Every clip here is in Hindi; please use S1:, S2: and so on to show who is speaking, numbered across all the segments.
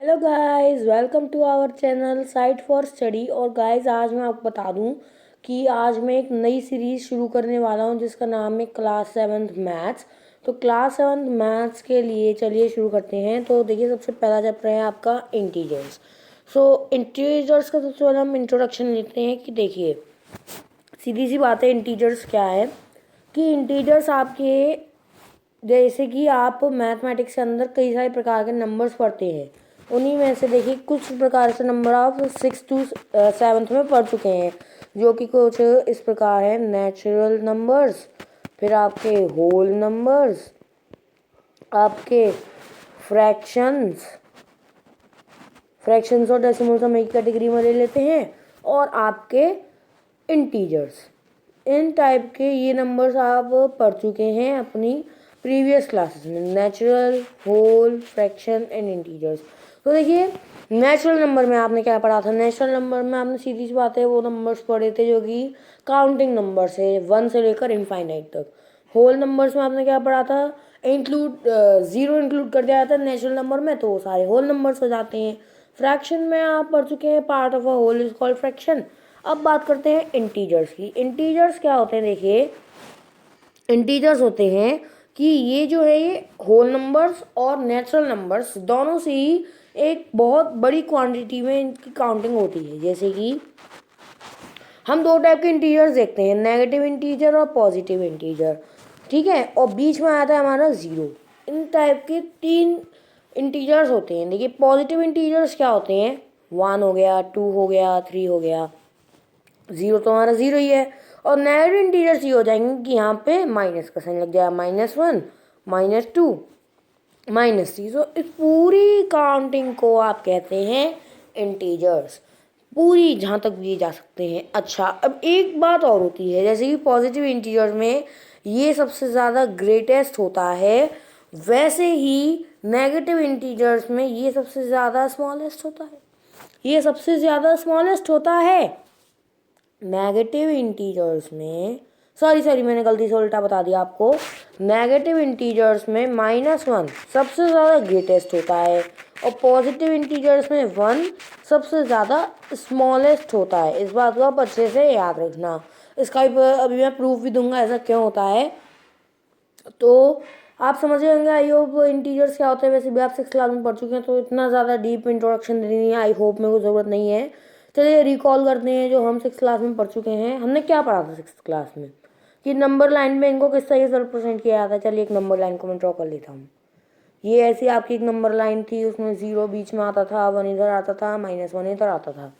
S1: Hello guys, welcome to our channel site for study. और गाइस, आज मैं आपको बता दूं कि आज मैं एक नई सीरीज़ शुरू करने वाला हूं जिसका नाम है क्लास सेवन्थ मैथ्स। तो क्लास सेवन्थ मैथ्स के लिए चलिए शुरू करते हैं। तो देखिए, सबसे पहला चैप्टर है आपका इंटीजर्स। सो इंटीजर्स का सबसे पहले हम इंट्रोडक्शन लेते हैं कि देखिए, सीधी सी बात है, इंटीजर्स क्या है कि इंटीजर्स आपके, जैसे कि आप मैथमेटिक्स के अंदर कई सारे प्रकार के नंबर्स पढ़ते हैं, उन्हीं में से देखिए कुछ प्रकार से नंबर आप 6 to 7 में पढ़ चुके हैं, जो कि कुछ इस प्रकार है: नेचुरल नंबर्स, फिर आपके होल नंबर्स, आपके फ्रैक्शंस फ्रैक्शंस और डेसिमल्स हम एक कैटेगरी में ले लेते हैं, और आपके इंटीजर्स। इन टाइप के ये नंबर्स आप पढ़ चुके हैं अपनी प्रीवियस क्लासेस में: natural, whole, fraction and integers. तो देखिए, नेचुरल नंबर में आपने क्या पढ़ा था? नेचुरल नंबर में आपने सीधी सी बात है वो नंबर्स पढ़े थे जो कि काउंटिंग नंबर्स है, 1 से लेकर इनफाइनाइट तक। होल नंबर्स में आपने क्या पढ़ा था? इंक्लूड, ज़ीरो इंक्लूड कर दिया जाता है नेचुरल नंबर में, तो वो सारे होल नंबर्स हो जाते हैं। फ्रैक्शन में आप पढ़ चुके हैं part of a whole is called fraction. अब बात करते हैं इंटीजर्स की। इंटीजर्स क्या होते हैं? देखिए, इंटीजर्स होते हैं कि ये जो है ये होल नंबर्स और नेचुरल नंबर्स दोनों से ही एक बहुत बड़ी क्वांटिटी में इनकी काउंटिंग होती है। जैसे कि हम दो टाइप के इंटीजर्स देखते हैं, नेगेटिव इंटीजर और पॉजिटिव इंटीजर, ठीक है, और बीच में आता है हमारा ज़ीरो। इन टाइप के तीन इंटीजर्स होते हैं। देखिए, पॉजिटिव इंटीजर्स क्या होते हैं? 1 हो गया, 2 हो गया, 3 हो गया, ज़ीरो तो हमारा ज़ीरो ही है। और नेगेटिव इंटीजर्स ये हो जाएंगे कि यहाँ पे माइनस का साइन लग जाएगा, -1, -2, -3। सो इस पूरी काउंटिंग को आप कहते हैं इंटीजर्स, पूरी जहाँ तक भी जा सकते हैं। अच्छा, अब एक बात और होती है, जैसे कि पॉजिटिव इंटीजर्स में ये सबसे ज़्यादा ग्रेटेस्ट होता है, वैसे ही नेगेटिव इंटीजर्स में ये सबसे ज़्यादा स्मॉलेस्ट होता है। ये सबसे ज़्यादा स्मॉलेस्ट होता है नेगेटिव इंटीजर्स में। सॉरी मैंने गलती से उल्टा बता दिया आपको। नेगेटिव इंटीजर्स में -1 सबसे ज़्यादा ग्रेटेस्ट होता है, और पॉजिटिव इंटीजर्स में 1 सबसे ज़्यादा स्मॉलेस्ट होता है। इस बात को आप अच्छे से याद रखना। इसका भी अभी मैं प्रूफ भी दूंगा ऐसा क्यों होता है, तो आप समझ गए होंगे। आई होप इंटीजर्स क्या होते हैं। वैसे भी आप 6 क्लास में पढ़ चुके हैं, तो इतना ज़्यादा डीप इंट्रोडक्शन देनी है आई होप मेरे को ज़रूरत नहीं है। चलिए रिकॉल करते हैं जो हम 6 क्लास में पढ़ चुके हैं। हमने क्या पढ़ा था 6 क्लास में कि नंबर लाइन में इनको किस तरीके से रिप्रेजेंट किया जाता है। चलिए एक नंबर लाइन को मैं ड्रॉ कर लेता हूँ। ये ऐसी आपकी एक नंबर लाइन थी, उसमें ज़ीरो बीच में आता था, 1 इधर आता था, -1 इधर आता था।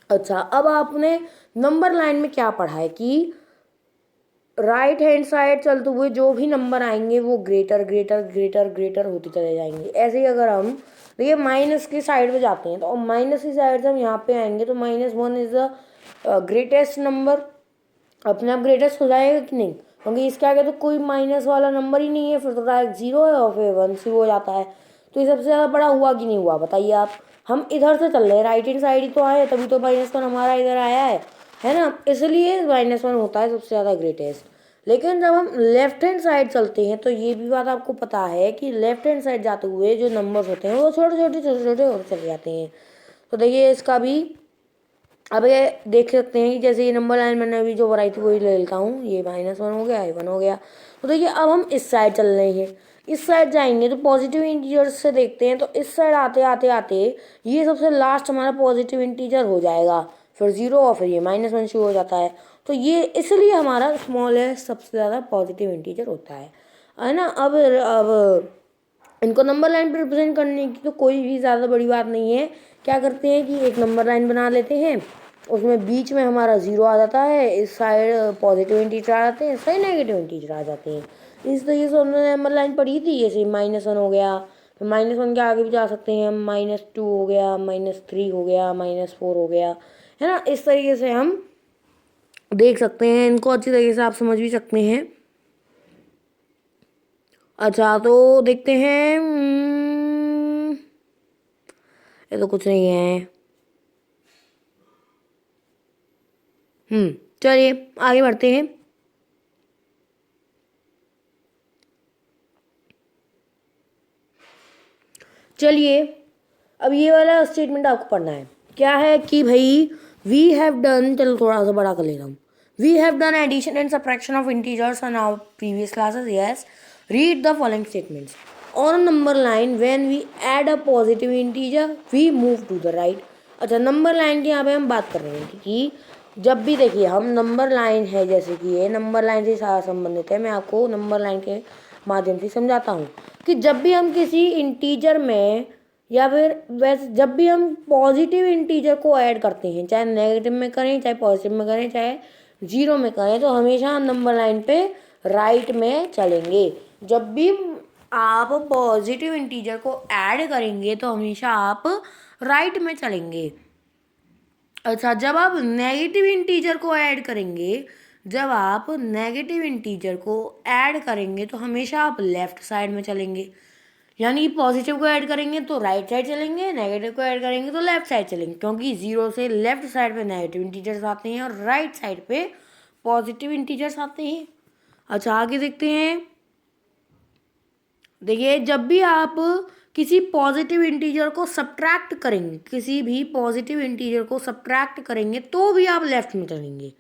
S1: अच्छा, अब आपने नंबर लाइन में क्या पढ़ा है कि राइट हैंड साइड चलते हुए जो भी नंबर आएंगे वो ग्रेटर ग्रेटर ग्रेटर ग्रेटर होते चले जाएंगे। ऐसे ही अगर हम देखिए माइनस की साइड में जाते हैं, तो माइनस की साइड से हम यहाँ पे आएंगे, तो -1 इज द ग्रेटेस्ट नंबर, अपने आप ग्रेटेस्ट हो जाएगा कि नहीं? क्योंकि इसके आगे तो कोई माइनस वाला नंबर ही नहीं है, फिर तो डायरेक्ट ज़ीरो है और फिर 1 शुरू हो जाता है। तो ये सबसे ज़्यादा बड़ा हुआ कि नहीं हुआ, बताइए आप। हम इधर से चल रहे हैं, राइट हैंड साइड ही तो आए, तभी तो -1 हमारा इधर आया है ना? इसलिए -1 होता है सबसे ज़्यादा ग्रेटेस्ट। लेकिन जब हम लेफ्ट हैंड साइड चलते हैं, तो ये भी बात आपको पता है कि लेफ्ट हैंड साइड जाते हुए जो नंबर्स होते हैं वो छोटे छोटे छोटे छोटे होते चले जाते हैं। तो देखिए इसका भी अब ये देख सकते हैं कि जैसे ये नंबर लाइन मैंने अभी जो बनाई थी वही ले लेता हूँ। ये -1 हो गया, ये 1 हो गया। तो देखिए अब हम इस साइड चल रहे हैं, इस साइड जाएंगे तो पॉजिटिव इंटीजर से देखते हैं, तो इस साइड आते आते आते ये सबसे लास्ट हमारा पॉजिटिव इंटीजर हो जाएगा, फिर ज़ीरो, और फिर ये -1 शुरू हो जाता है। तो ये इसलिए हमारा स्मॉलेस्ट सबसे ज़्यादा पॉजिटिव इंटीजर होता है ना? अब इनको नंबर लाइन पर रिप्रेजेंट करने की तो कोई भी ज़्यादा बड़ी बात नहीं है। क्या करते हैं कि एक नंबर लाइन बना लेते हैं, उसमें बीच में हमारा ज़ीरो आ जाता है, इस साइड पॉजिटिव इंटीजर आ जाते हैं, इस साइड नेगेटिव इंटीजर आ जाते हैं। इस तरीके से हमने नंबर लाइन पढ़ी थी। जैसे -1 हो गया, फिर -1 के आगे भी जा सकते हैं हम, -2 हो गया, -3 हो गया, -4 हो गया, है ना? इस तरीके से हम देख सकते हैं, इनको अच्छी तरीके से आप समझ भी सकते हैं। अच्छा, तो देखते हैं। ये तो कुछ नहीं है। चलिए आगे बढ़ते हैं। चलिए अब ये वाला स्टेटमेंट आपको पढ़ना है। क्या है कि भाई वी हैव डन, चलो थोड़ा सा बड़ा कर लेता हूँ। We have done addition and subtraction of integers in our previous classes. Yes, read the following statements. On number line when we add a positive integer we move to the right. अच्छा, नंबर लाइन की यहाँ पे हम बात कर रहे हैं कि जब भी देखिए हम नंबर लाइन है, जैसे कि ये नंबर लाइन से सारा संबंधित है। मैं आपको नंबर लाइन के माध्यम से समझाता हूँ कि जब भी हम किसी इंटीजर में या फिर वैसे जब भी हम पॉजिटिव इंटीजर को ऐड करते हैं, चाहे नेगेटिव में करें, चाहे पॉजिटिव में करें, चाहे जीरो में करें, तो हमेशा हम नंबर लाइन पे राइट में चलेंगे। जब भी आप पॉजिटिव इंटीजर को ऐड करेंगे तो हमेशा आप राइट में चलेंगे। अच्छा, जब आप नेगेटिव इंटीजर को ऐड करेंगे, जब आप नेगेटिव इंटीजर को ऐड करेंगे तो हमेशा आप लेफ्ट साइड में चलेंगे। यानी पॉजिटिव को ऐड करेंगे तो राइट साइड चलेंगे, नेगेटिव को ऐड करेंगे तो लेफ्ट साइड चलेंगे, क्योंकि जीरो से लेफ्ट साइड पे नेगेटिव इंटीजर्स आते हैं और राइट साइड पे पॉजिटिव इंटीजर्स आते हैं। अच्छा, आगे देखते हैं। देखिए, जब भी आप किसी पॉजिटिव इंटीजर को सब्ट्रैक्ट करेंगे, किसी भी पॉजिटिव इंटीजर को सब्ट्रैक्ट करेंगे तो भी आप लेफ्ट में चलेंगे,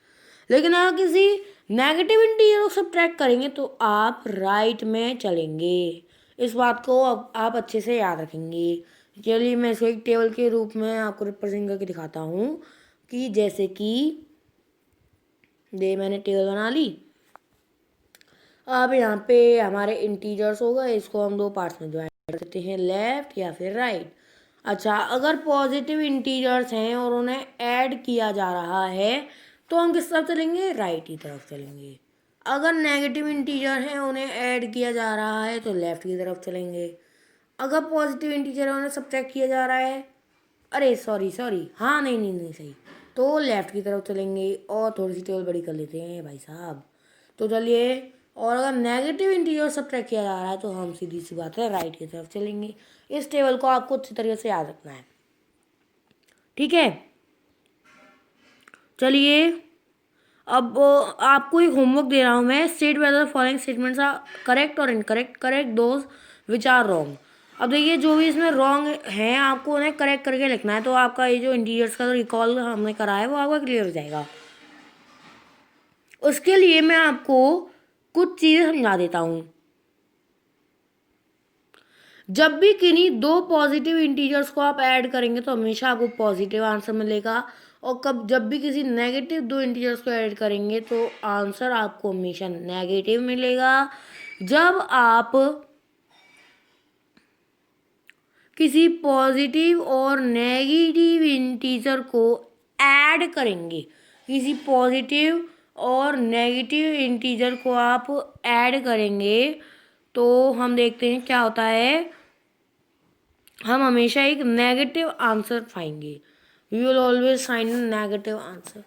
S1: लेकिन अगर किसी नेगेटिव इंटीजर को सब्ट्रैक्ट करेंगे तो आप राइट में चलेंगे। इस बात को अब आप अच्छे से याद रखेंगे। चलिए मैं इसको एक टेबल के रूप में आपको रिप्रेजेंट करके दिखाता हूँ कि जैसे कि मैंने टेबल बना ली। अब यहाँ पे हमारे इंटीजर्स हो गए, इसको हम दो पार्ट्स में डिवाइड कर सकते हैं, लेफ्ट या फिर राइट। अच्छा, अगर पॉजिटिव इंटीजर्स हैं और उन्हें ऐड किया जा रहा है तो हम किस तरफ चलेंगे? राइट की तरफ चलेंगे। अगर नेगेटिव इंटीजर हैं, उन्हें ऐड किया जा रहा है तो लेफ्ट की तरफ चलेंगे। अगर पॉजिटिव इंटीजर है, उन्हें सब्ट्रैक्ट किया जा रहा है, अरे सॉरी हाँ नहीं सही, तो लेफ्ट की तरफ चलेंगे। और थोड़ी सी टेबल बड़ी कर लेते हैं भाई साहब। तो चलिए, और अगर नेगेटिव इंटीजर सब्ट्रैक्ट किया जा रहा है तो हम सीधी सी बात है राइट की तरफ चलेंगे। इस टेबल को आपको अच्छी तरीके से याद रखना है, ठीक है। चलिए, अब आपको एक होमवर्क दे रहा हूँ मैं। State whether the following statements are correct और incorrect, correct those which are wrong. अब देखिए, जो भी इसमें रॉन्ग है आपको उन्हें करेक्ट करके लिखना है, तो आपका ये जो इंटीजर्स का रिकॉल हमने करा है वो आपका क्लियर हो जाएगा। उसके लिए मैं आपको कुछ चीज़ें समझा देता हूँ। जब भी किन्हीं दो पॉजिटिव इंटीजर्स को आप ऐड करेंगे तो हमेशा आपको पॉजिटिव आंसर मिलेगा, और जब भी किसी नेगेटिव दो इंटीजर्स को ऐड करेंगे तो आंसर आपको हमेशा नेगेटिव मिलेगा। जब आप किसी पॉजिटिव और नेगेटिव इंटीजर को ऐड करेंगे, किसी पॉजिटिव और नेगेटिव इंटीजर को आप ऐड करेंगे तो हम देखते हैं क्या होता है, हम हमेशा एक नेगेटिव आंसर पाएंगे। We will always find negative answer.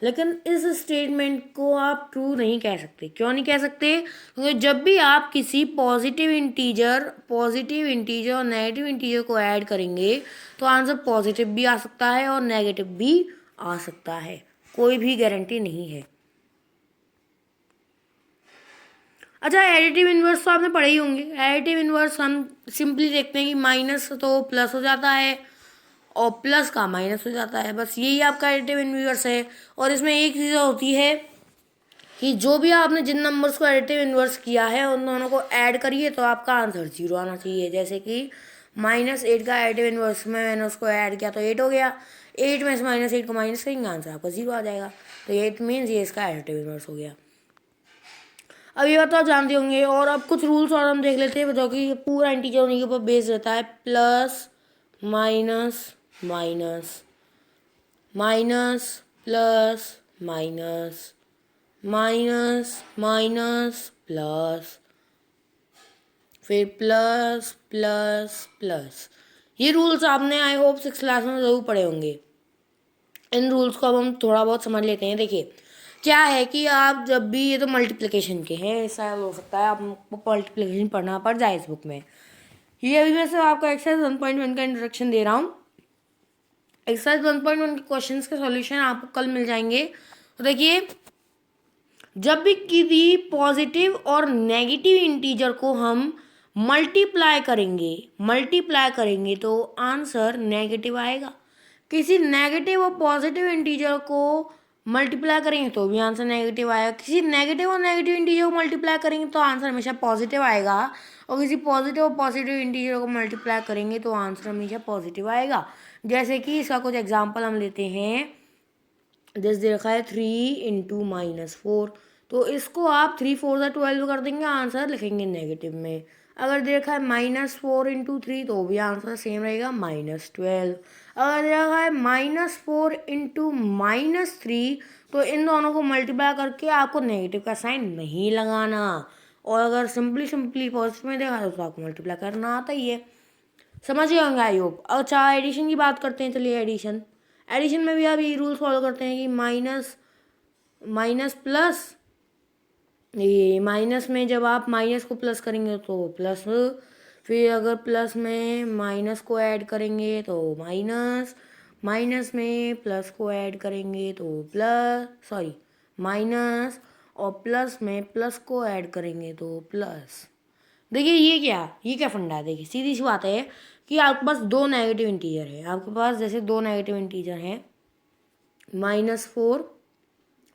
S1: लेकिन इस स्टेटमेंट को आप ट्रू नहीं कह सकते। क्यों नहीं कह सकते? क्योंकि जब भी आप किसी पॉजिटिव इंटीजर और नेगेटिव इंटीजर को ऐड करेंगे तो आंसर पॉजिटिव भी आ सकता है और नेगेटिव भी आ सकता है, कोई भी गारंटी नहीं है। अच्छा, एडिटिव इन्वर्स तो आपने पढ़े ही होंगे। एडिटिव इन्वर्स हम सिंपली देखते हैं कि माइनस तो प्लस हो जाता है और प्लस का माइनस हो जाता है, बस यही आपका एडिटिव इन्वर्स है। और इसमें एक चीज़ होती है कि जो भी आपने जिन नंबर्स को एडिटिव इन्वर्स किया है उन दोनों को ऐड करिए तो आपका आंसर 0 आना चाहिए। जैसे कि -8 का एडिटिव इन्वर्स में मैंने उसको ऐड किया तो 8 हो गया, 8 में से -8 को माइनस करेंगे आंसर आपका 0 आ जाएगा। तो ये इट मीन्स ये इसका एडिटिव इन्वर्स हो गया। अब ये बात तो आप जानते होंगे। और अब कुछ रूल्स और हम देख लेते हैं जो कि पूरा इंटीजर होने के ऊपर बेस रहता है। Plus minus minus minus plus minus minus minus plus, फिर प्लस प्लस प्लस। ये रूल्स आपने आई होप 6th क्लास में ज़रूर पढ़े होंगे। इन रूल्स को अब हम थोड़ा बहुत समझ लेते हैं। देखिए, क्या है कि आप जब भी, ये तो मल्टीप्लिकेशन के हैं, ऐसा हो सकता है आपको मल्टीप्लिकेशन पढ़ना पड़ जाए इस बुक में। ये अभी मैं सिर्फ आपको एक्सरसाइज 1.1 का इंट्रोडक्शन दे रहा हूँ। एक्सरसाइज 1.1 के क्वेश्चंस के सॉल्यूशन आपको कल मिल जाएंगे। तो देखिए, जब भी किसी पॉजिटिव और नेगेटिव इंटीजर को हम मल्टीप्लाई करेंगे तो आंसर नेगेटिव आएगा। किसी नेगेटिव और पॉजिटिव इंटीजर को मल्टीप्लाई करेंगे तो भी आंसर नेगेटिव आएगा। किसी नेगेटिव और नेगेटिव इंटीजर को मल्टीप्लाई करेंगे तो आंसर हमेशा पॉजिटिव आएगा, और किसी पॉजिटिव और पॉजिटिव इंटीजर को मल्टीप्लाई करेंगे तो आंसर हमेशा पॉजिटिव आएगा। जैसे कि इसका कुछ एग्जाम्पल हम लेते हैं। जैसे देखा है 3 × -4, तो इसको आप 3 4 12 कर देंगे, आंसर लिखेंगे नेगेटिव में। अगर देखा है -4 × 3 तो भी आंसर सेम रहेगा -12। अगर देखा है -4 × -3 तो इन दोनों को मल्टीप्लाई करके आपको नेगेटिव का साइन नहीं लगाना, और अगर सिंपली पॉजिटिव में देखा तो आपको मल्टीप्लाई करना आता ही है। समझ गए होंगे आई होप। अच्छा, एडिशन की बात करते हैं। चलिए एडिशन में भी आप यही रूल फॉलो करते हैं कि माइनस प्लस, ये माइनस में जब आप माइनस को प्लस करेंगे तो प्लस, फिर अगर प्लस में माइनस को ऐड करेंगे तो माइनस में प्लस को ऐड करेंगे तो माइनस, और प्लस में प्लस को ऐड करेंगे तो प्लस। देखिए ये क्या फंडा है। देखिए सीधी सी बात है कि आपके पास दो नेगेटिव इंटीजर है। आपके पास जैसे दो नेगेटिव इंटीजर हैं,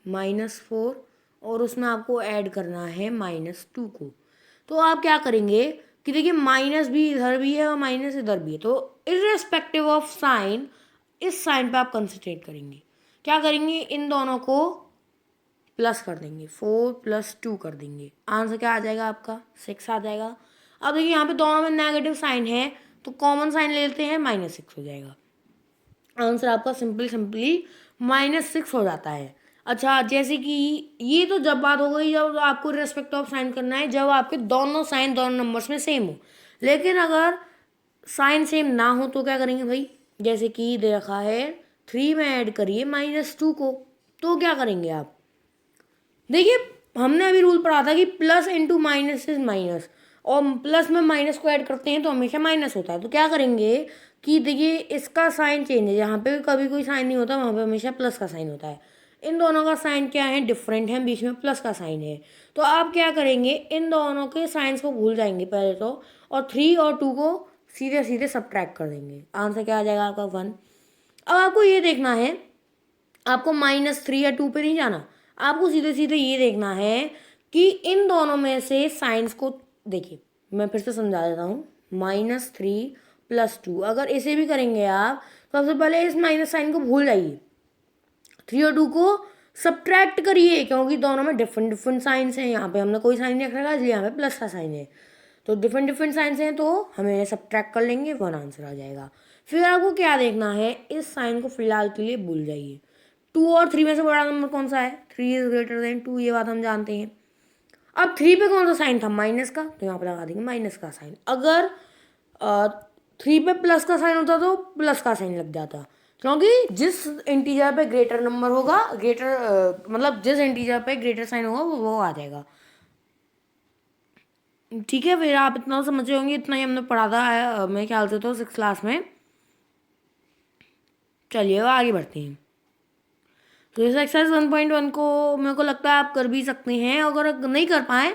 S1: -4 और उसमें आपको ऐड करना है -2 को। तो आप क्या करेंगे कि देखिए माइनस भी इधर भी है और माइनस इधर भी है, तो इर्रेस्पेक्टिव ऑफ साइन इस साइन पे आप कंसंट्रेट करेंगे। क्या करेंगे, इन दोनों को प्लस कर देंगे, 4 + 2 कर देंगे। आंसर क्या आ जाएगा आपका 6 आ जाएगा। अब देखिए यहाँ पे दोनों में नेगेटिव साइन है तो कॉमन साइन ले लेते हैं, -6 हो जाएगा। आंसर आपका सिंपली -6 हो जाता है। अच्छा, जैसे कि ये तो जब बात हो गई जब आपको रिस्पेक्ट ऑफ साइन करना है, जब आपके दोनों साइन दोनों नंबर्स में सेम हो। लेकिन अगर साइन सेम ना हो तो क्या करेंगे भाई, जैसे कि दे रखा है 3 में ऐड करिए -2 को, तो क्या करेंगे आप। देखिए हमने अभी रूल पढ़ा था कि plus into minus is minus, और प्लस में माइनस को ऐड करते हैं तो हमेशा माइनस होता है। तो क्या करेंगे कि देखिए इसका साइन चेंज है, जहाँ पे कभी कोई साइन नहीं होता वहाँ पे हमेशा प्लस का साइन होता है। इन दोनों का साइन क्या है, डिफरेंट है, बीच में प्लस का साइन है। तो आप क्या करेंगे, इन दोनों के साइंस को भूल जाएंगे पहले तो, और 3 और 2 को सीधे सीधे सब्ट्रैक्ट कर देंगे। आंसर क्या आ जाएगा आपका 1। अब आपको ये देखना है, आपको -3 या 2 पे नहीं जाना, आपको सीधे सीधे ये देखना है कि इन दोनों में से साइंस को देखिए। मैं फिर से समझा देता हूँ, -3 + 2, अगर इसे भी करेंगे आप तो सबसे पहले इस माइनस साइन को भूल जाइए, 3 और 2 को सब्ट्रैक्ट करिए, क्योंकि दोनों में डिफरेंट साइंस हैं। यहाँ पे हमने कोई साइन नहीं रखा, इसलिए यहाँ पे प्लस का साइन है, तो डिफरेंट साइंस हैं, तो हमें सब्ट्रैक्ट कर लेंगे, 1 आंसर आ जाएगा। फिर आपको क्या देखना है, इस साइन को फिलहाल के लिए भूल जाइए। 2 और 3 में से बड़ा नंबर कौन सा है, 3 इज ग्रेटर देन 2, ये बात हम जानते हैं। अब 3 पे कौन सा साइन था, माइनस का, तो यहाँ पर लगा देंगे माइनस का साइन। अगर 3 पे प्लस का साइन होता तो प्लस का साइन लग जाता, क्योंकि जिस इंटीजर पे ग्रेटर नंबर होगा, मतलब जिस इंटीजर पे ग्रेटर साइन होगा वो आ जाएगा। ठीक है, फिर आप इतना समझ होंगे, इतना ही हमने पढ़ा था मेरे ख्याल से तो 6th क्लास में। चलिए आगे बढ़ते हैं। तो इस एक्सरसाइज 1.1 को मेरे को लगता है आप कर भी सकते हैं। अगर नहीं कर पाए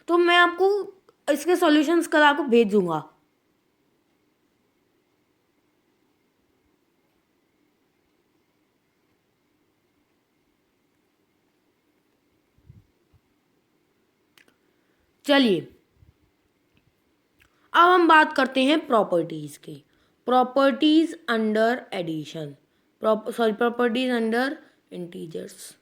S1: तो मैं आपको इसके सॉल्यूशंस कल आपको भेज दूंगा। चलिए अब हम बात करते हैं प्रॉपर्टीज की। Properties under addition, properties under integers.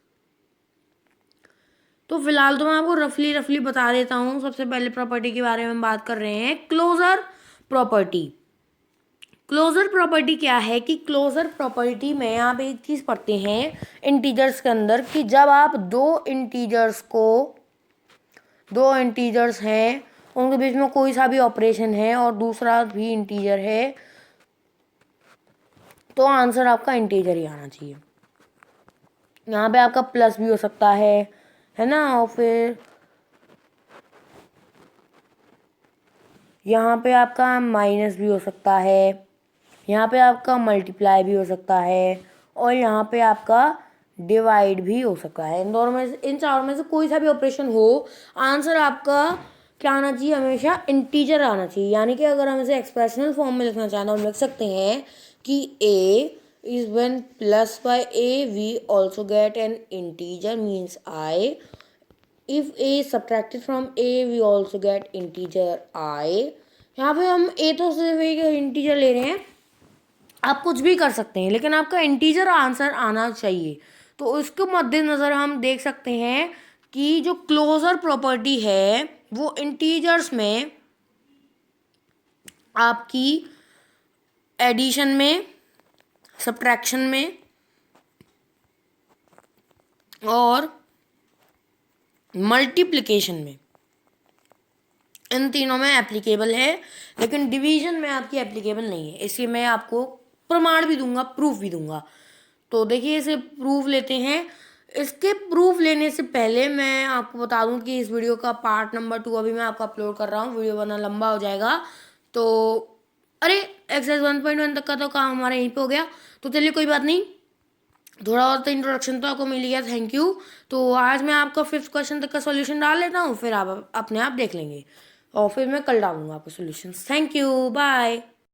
S1: तो फिलहाल तो मैं आपको रफली बता देता हूँ। सबसे पहले प्रॉपर्टी के बारे में बात कर रहे हैं, क्लोजर प्रॉपर्टी। क्लोजर प्रॉपर्टी क्या है कि क्लोजर प्रॉपर्टी में आप एक चीज़ पढ़ते हैं इंटीजर्स के अंदर, कि जब आप दो इंटीजर्स हैं, उनके बीच में कोई सा भी ऑपरेशन है और दूसरा भी इंटीजर है, तो आंसर आपका इंटीजर ही आना चाहिए। यहाँ पे आपका प्लस भी हो सकता है ना, और फिर यहाँ पे आपका माइनस भी हो सकता है, यहाँ पे आपका मल्टीप्लाई भी हो सकता है, और यहाँ पे आपका डिवाइड भी हो सकता है। इन चारों में से कोई सा भी ऑपरेशन हो, आंसर आपका क्या आना चाहिए, हमेशा इंटीजर आना चाहिए। यानी कि अगर हम इसे एक्सप्रेशनल फॉर्म में लिखना चाहें तो हम लिख सकते हैं कि a is when plus by a we also get an integer means I. If a is subtracted from a we also get integer I. यहाँ पे हम a तो सिर्फ एक इंटीजर ले रहे हैं, आप कुछ भी कर सकते हैं लेकिन आपका इंटीजर आंसर आना चाहिए। तो इसके मद्देनज़र हम देख सकते हैं कि जो क्लोजर प्रॉपर्टी है वो इंटीजर्स में आपकी एडिशन में, सब्ट्रैक्शन में और मल्टीप्लिकेशन में, इन तीनों में एप्लीकेबल है, लेकिन डिवीजन में आपकी एप्लीकेबल नहीं है। इसलिए मैं आपको प्रमाण भी दूंगा, प्रूफ भी दूंगा। तो देखिए इसे प्रूफ लेते हैं। इसके प्रूफ लेने से पहले मैं आपको बता दूं कि इस वीडियो का पार्ट नंबर 2 अभी मैं आपको अपलोड कर रहा हूँ, वीडियो वरना लंबा हो जाएगा। तो अरे एक्सरसाइज 1.1 तक का तो काम हमारा यहीं पे हो गया। तो चलिए कोई बात नहीं, थोड़ा और तो इंट्रोडक्शन तो आपको मिल गया, थैंक यू। तो आज मैं आपका 5th क्वेश्चन तक का सॉल्यूशन डाल लेता हूँ, फिर आप अपने आप देख लेंगे और फिर मैं कल डालूंगा आपको सॉल्यूशन। Thank you, bye.